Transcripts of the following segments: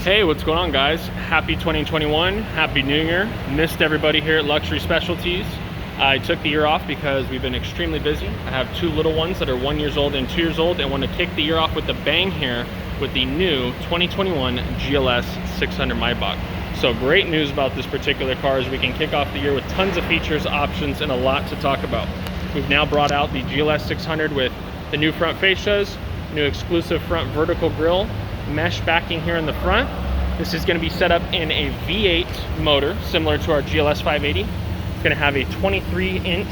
Hey, what's going on, guys? Happy 2021, happy new year. Missed everybody here at Luxury Specialties. I took the year off because we've been extremely busy. I have two little ones that are 1 year old and 2 years old, and want to kick the year off with a bang here with the new 2021 GLS 600 Maybach. So great news about this particular car is we can kick off the year with tons of features, options, and a lot to talk about. We've now brought out the GLS 600 with the new front fascias, new exclusive front vertical grille, mesh backing here in the front. This is going to be set up in a V8 motor similar to our GLS 580. It's going to have a 23-inch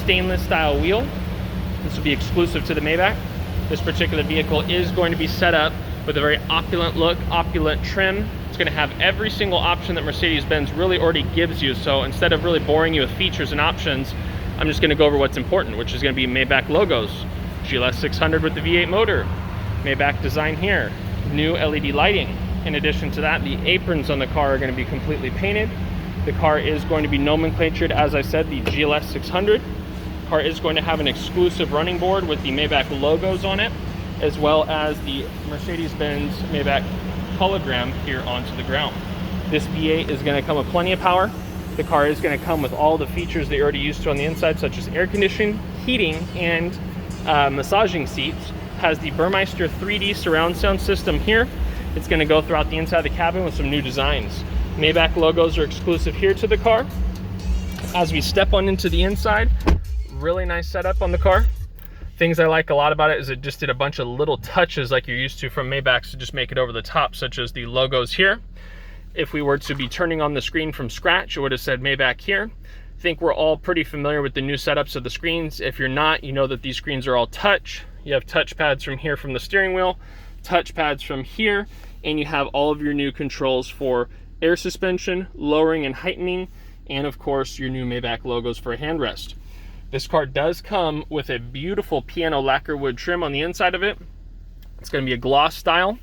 stainless style wheel. This will be exclusive to the Maybach. This particular vehicle is going to be set up with a very opulent look, opulent trim. It's going to have every single option that Mercedes-Benz really already gives you. So instead of really boring you with features and options, I'm just going to go over what's important, which is going to be Maybach logos, GLS 600 with the V8 motor, Maybach design here, new LED lighting. In addition to that, the aprons on the car are going to be completely painted. The car is going to be nomenclatured, as I said, the GLS 600. The car is going to have an exclusive running board with the Maybach logos on it, as well as the Mercedes-Benz Maybach hologram here onto the ground. This V8 is going to come with plenty of power. The car is going to come with all the features that you're already used to on the inside, such as air conditioning, heating, and massaging seats. Has the Burmeister 3D surround sound system here. It's going to go throughout the inside of the cabin with some new designs. Maybach logos are exclusive here to the car. As we step on into the inside, really nice setup on the car. Things I like a lot about it is it just did a bunch of little touches like you're used to from Maybachs to just make it over the top, such as the logos here. If we were to be turning on the screen from scratch, it would have said Maybach here. I think we're all pretty familiar with the new setups of the screens. If you're not, you know that these screens are all touch. You have touch pads from here from the steering wheel, touch pads from here, and you have all of your new controls for air suspension, lowering and heightening, and of course your new Maybach logos for a handrest. This car does come with a beautiful piano lacquer wood trim on the inside of it. It's going to be a gloss style.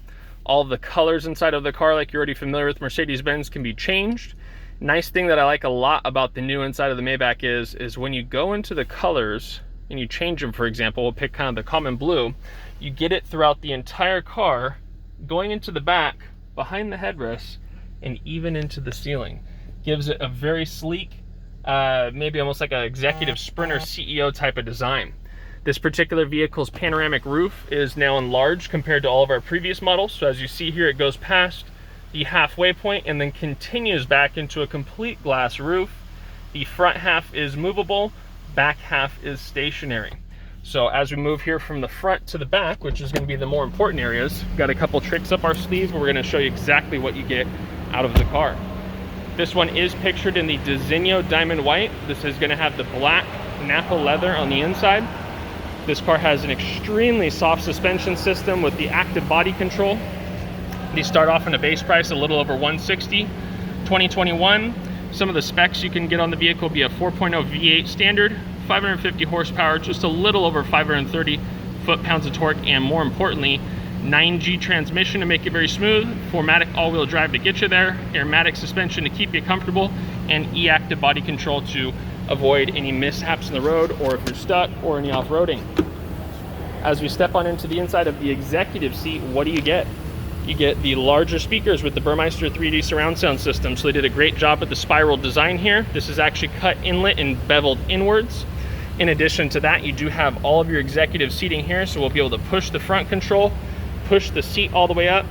All of the colors inside of the car, like you're already familiar with Mercedes-Benz, can be changed. Nice thing that I like a lot about the new inside of the Maybach is when you go into the colors and you change them, for example, we'll pick kind of the common blue, you get it throughout the entire car, going into the back, behind the headrest, and even into the ceiling. Gives it a very sleek, maybe almost like an executive sprinter CEO type of design. This particular vehicle's panoramic roof is now enlarged compared to all of our previous models. So as you see here, it goes past the halfway point and then continues back into a complete glass roof. The front half is movable, back half is stationary. So as we move here from the front to the back, which is going to be the more important areas, we've got a couple tricks up our sleeve where we're going to show you exactly what you get out of the car. This one is pictured in the Designo Diamond White. This is going to have the black Nappa leather on the inside. This car has an extremely soft suspension system with the active body control. These start off in a base price a little over $160. 2021, some of the specs you can get on the vehicle will be a 4.0 V8 standard, 550 horsepower, just a little over 530 foot-pounds of torque, and more importantly, 9G transmission to make it very smooth, 4MATIC all-wheel drive to get you there, Airmatic suspension to keep you comfortable, and E-active body control to avoid any mishaps in the road, or if you're stuck, or any off-roading. As we step on into the inside of the executive seat, what do you get? You get the larger speakers with the Burmeister 3D surround sound system. So they did a great job with the spiral design here. This is actually cut inlet and beveled inwards. In addition to that, you do have all of your executive seating here, so we'll be able to push the front control, push the seat all the way up,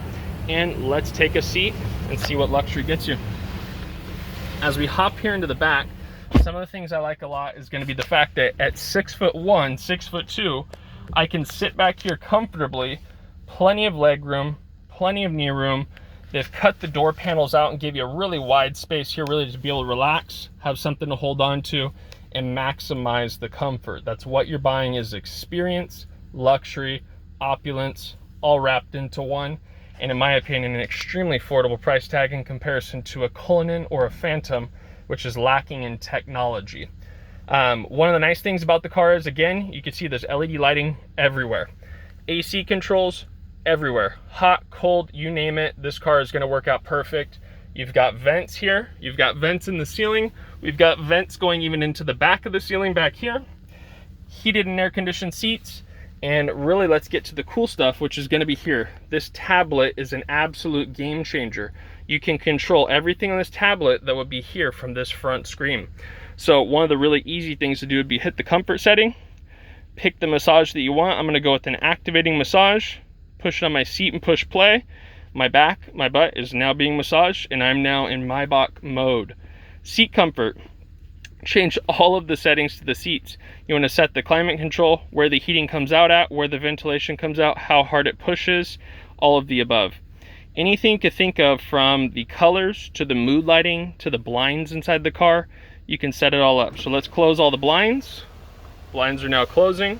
and let's take a seat and see what luxury gets you. As we hop here into the back, some of the things I like a lot is going to be the fact that at 6'1", 6'2", I can sit back here comfortably, plenty of leg room, plenty of knee room. They've cut the door panels out and gave you a really wide space here, really to be able to relax, have something to hold on to, and maximize the comfort. That's what you're buying, is experience, luxury, opulence, all wrapped into one. And in my opinion, an extremely affordable price tag in comparison to a Cullinan or a Phantom, which is lacking in technology. One of the nice things about the car is, again, you can see there's LED lighting everywhere. AC controls everywhere. Hot, cold, you name it, this car is going to work out perfect. You've got vents here. You've got vents in the ceiling. We've got vents going even into the back of the ceiling back here. Heated and air conditioned seats. And really, let's get to the cool stuff, which is going to be here. This tablet is an absolute game changer. You can control everything on this tablet that would be here from this front screen. So one of the really easy things to do would be hit the comfort setting, pick the massage that you want. I'm going to go with an activating massage, push it on my seat and push play. My butt is now being massaged, and I'm now in Maybach mode. Seat comfort. Change all of the settings to the seats. You want to set the climate control, where the heating comes out at, where the ventilation comes out, how hard it pushes, all of the above. Anything you could think of, from the colors to the mood lighting to the blinds inside the car, you can set it all up. So let's close all the blinds. Blinds are now closing.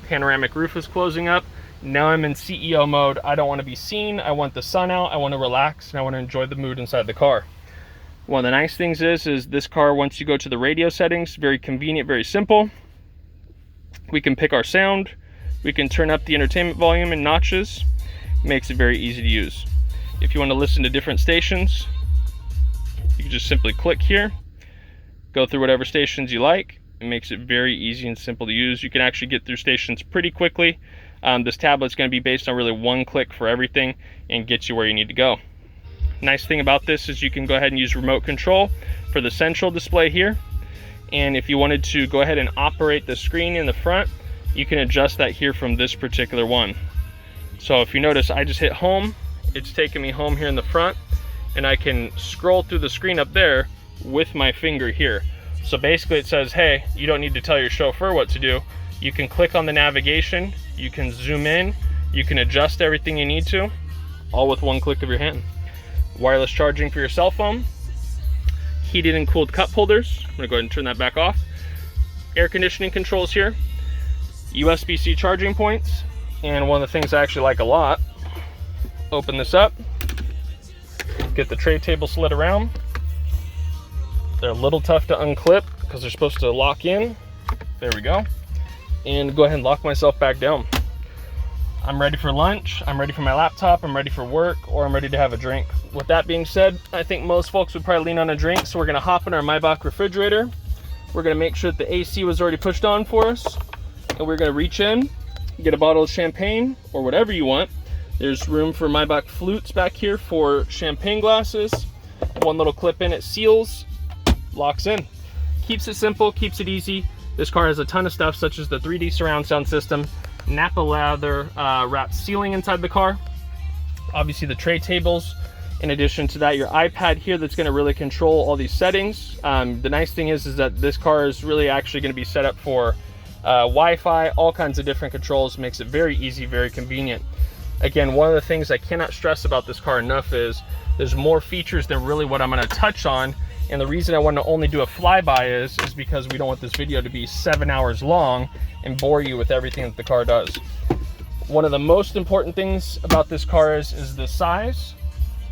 Panoramic roof is closing up. Now I'm in CEO mode. I don't want to be seen. I want the sun out. I want to relax, and I want to enjoy the mood inside the car. One of the nice things is this car, once you go to the radio settings, very convenient, very simple. We can pick our sound. We can turn up the entertainment volume in notches. Makes it very easy to use. If you want to listen to different stations, you can just simply click here, go through whatever stations you like. It makes it very easy and simple to use. You can actually get through stations pretty quickly. This tablet's going to be based on really one click for everything and get you where you need to go. Nice thing about this is you can go ahead and use remote control for the central display here. And if you wanted to go ahead and operate the screen in the front, you can adjust that here from this particular one. So if you notice, I just hit home. It's taking me home here in the front, and I can scroll through the screen up there with my finger here. So basically it says, hey, you don't need to tell your chauffeur what to do. You can click on the navigation, you can zoom in, you can adjust everything you need to, all with one click of your hand. Wireless charging for your cell phone. Heated and cooled cup holders. I'm gonna go ahead and turn that back off. Air conditioning controls here. USB-C charging points. And one of the things I actually like a lot, open this up, get the tray table slid around. They're a little tough to unclip because they're supposed to lock in. There we go. And go ahead and lock myself back down. I'm ready for lunch, I'm ready for my laptop, I'm ready for work, or I'm ready to have a drink. With that being said, I think most folks would probably lean on a drink, so we're gonna hop in our Maybach refrigerator. We're gonna make sure that the AC was already pushed on for us, and we're gonna reach in, get a bottle of champagne, or whatever you want. There's room for Maybach flutes back here for champagne glasses. One little clip in, it seals, locks in. Keeps it simple, keeps it easy. This car has a ton of stuff, such as the 3D surround sound system, Nappa Leather wrapped ceiling inside the car, obviously the tray tables. In addition to that, your iPad here that's going to really control all these settings. The nice thing is that this car is really actually going to be set up for Wi-Fi, all kinds of different controls. Makes it very easy, very convenient. Again, one of the things I cannot stress about this car enough is there's more features than really what I'm going to touch on. And the reason I want to only do a flyby is because we don't want this video to be 7 hours long and bore you with everything that the car does. One of the most important things about this car is the size,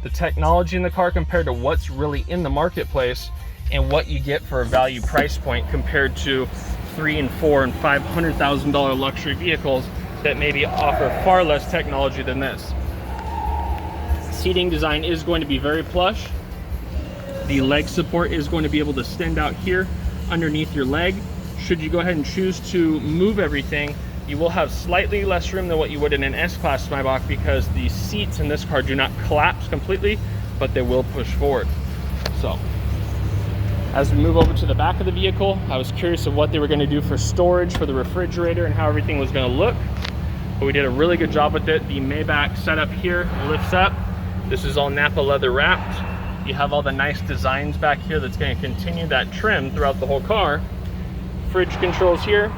the technology in the car compared to what's really in the marketplace, and what you get for a value price point compared to $300,000 and $400,000 and $500,000 luxury vehicles that maybe offer far less technology than this. Seating design is going to be very plush. The leg support is going to be able to extend out here underneath your leg. Should you go ahead and choose to move everything, you will have slightly less room than what you would in an S-Class Maybach, because the seats in this car do not collapse completely, but they will push forward. So, as we move over to the back of the vehicle, I was curious of what they were going to do for storage for the refrigerator and how everything was going to look. But we did a really good job with it. The Maybach setup here lifts up. This is all Nappa leather wrapped. You have all the nice designs back here that's going to continue that trim throughout the whole car. Fridge controls here,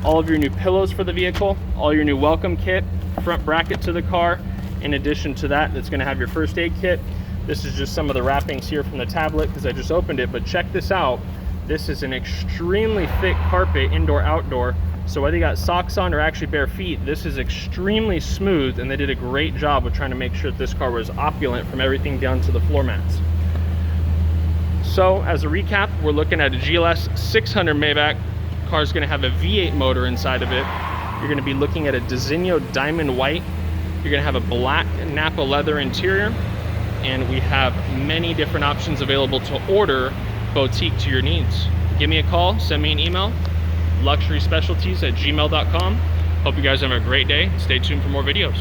all of your new pillows for the vehicle, all your new welcome kit, front bracket to the car. In addition to that, it's going to have your first aid kit. This is just some of the wrappings here from the tablet because I just opened it, but check this out. This is an extremely thick carpet, indoor, outdoor. So whether you got socks on or actually bare feet, this is extremely smooth, and they did a great job of trying to make sure that this car was opulent from everything down to the floor mats. So as a recap, we're looking at a GLS 600 Maybach. Car's going to have a V8 motor inside of it. You're going to be looking at a Designo Diamond White. You're going to have a black Nappa leather interior, and we have many different options available to order boutique to your needs. Give me a call, send me an email, luxuryspecialties@gmail.com. Hope you guys have a great day. Stay tuned for more videos.